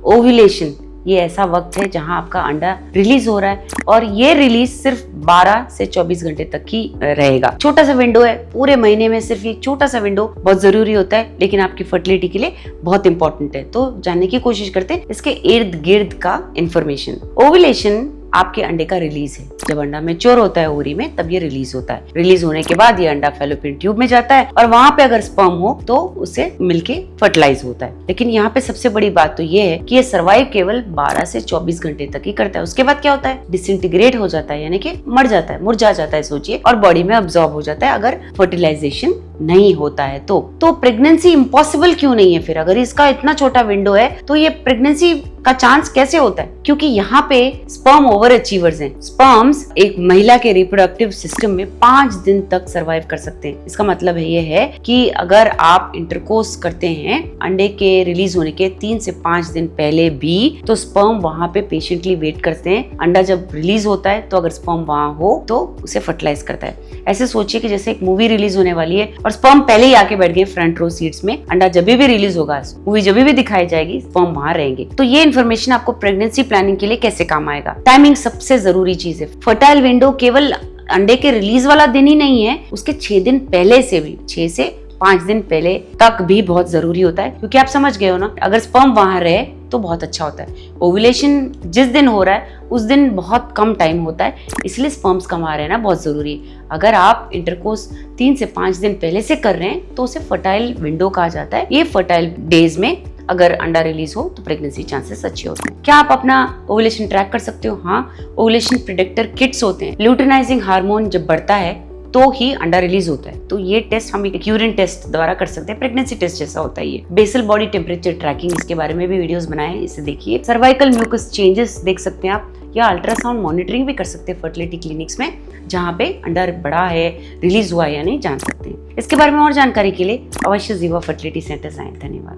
Ovulation ये ऐसा वक्त है जहां आपका अंडा रिलीज हो रहा है और ये रिलीज सिर्फ 12 से 24 घंटे तक ही रहेगा। छोटा सा विंडो है, पूरे महीने में सिर्फ एक छोटा सा विंडो बहुत जरूरी होता है, लेकिन आपकी फर्टिलिटी के लिए बहुत इंपॉर्टेंट है। तो जानने की कोशिश करते हैं इसके इर्द गिर्द का इंफॉर्मेशन। ओव्यूलेशन आपके अंडे का रिलीज है। जब अंडा मैच्योर होता है ओवरी में तब ये रिलीज होता है। रिलीज होने के बाद ये अंडा फैलोपियन ट्यूब में जाता है और वहां पे अगर स्पर्म हो तो उसे मिलके फर्टिलाइज होता है। लेकिन यहाँ पे सबसे बड़ी बात तो ये है कि ये सर्वाइव केवल 12 से 24 घंटे तक ही करता है। उसके बाद क्या होता है, डिसइंटीग्रेट हो जाता है, यानी कि मर जाता है, मुरझा जाता है सोचिए, और बॉडी में अब्सॉर्ब हो जाता है अगर फर्टिलाइजेशन नहीं होता है तो प्रेगनेंसी इम्पॉसिबल क्यों नहीं है फिर? अगर इसका इतना छोटा विंडो है तो ये प्रेगनेंसी का चांस कैसे होता है? क्योंकि यहाँ पे स्पर्म ओवर अचीवर्स हैं। स्पर्म्स एक महिला के रिप्रोडक्टिव सिस्टम में 5 दिन तक सरवाइव कर सकते हैं। इसका मतलब ये है कि अगर आप इंटरकोर्स करते हैं अंडे के रिलीज होने के 3 से 5 दिन पहले भी, तो स्पर्म वहां पे पेशेंटली वेट करते हैं। अंडा जब रिलीज होता है तो अगर स्पर्म वहां हो तो उसे फर्टिलाइज करता है। ऐसे सोचिए कि जैसे एक मूवी रिलीज होने वाली है और स्पर्म पहले ही आके बैठ गए फ्रंट रो सीट्स में। अंडा जब भी रिलीज होगा, मूवी जब भी दिखाई जाएगी, स्पर्म वहां रहेंगे। तो ये इन्फॉर्मेशन आपको प्रेगनेंसी प्लानिंग के लिए कैसे काम आएगा? टाइमिंग सबसे जरूरी चीज है। फर्टाइल विंडो केवल अंडे के रिलीज वाला दिन ही नहीं है, उसके 6 दिन पहले से भी, 6 से 5 दिन पहले तक भी बहुत जरूरी होता है। क्योंकि आप समझ गए हो ना, अगर स्पर्म वहां रहे तो बहुत अच्छा होता है। ओव्यूलेशन जिस दिन हो रहा है उस दिन बहुत कम टाइम होता है, इसलिए स्पर्म्स कम आ रहे हैं ना, बहुत जरूरी है। अगर आप इंटरकोर्स 3 से 5 दिन पहले से कर रहे हैं तो उसे फर्टाइल विंडो कहा जाता है। ये फर्टाइल डेज में अगर अंडा रिलीज हो तो प्रेगनेंसी चांसेस अच्छे होते हैं। क्या आप अपना ओव्यूलेशन ट्रैक कर सकते हो? हाँ, ओव्यूलेशन प्रेडिक्टर किट्स होते हैं। ल्यूटिनाइजिंग हार्मोन जब बढ़ता है तो ही अंडा रिलीज होता है। तो ये टेस्ट हम एक यूरिन टेस्ट द्वारा कर सकते हैं। प्रेगनेंसी टेस्ट जैसा होता है ये। बेसल बॉडी टेम्परेचर ट्रैकिंग, इसके बारे में भी वीडियोस बनाए हैं, इसे देखिए। सर्वाइकल म्यूकस चेंजेस देख सकते हैं आप, या अल्ट्रासाउंड मॉनिटरिंग भी कर सकते हैं फर्टिलिटी क्लिनिक्स में, जहाँ पे अंडा बड़ा है, रिलीज हुआ है या नहीं जान सकते हैं। इसके बारे में और जानकारी के लिए अवश्य जीवा फर्टिलिटी सेंटर आए। धन्यवाद।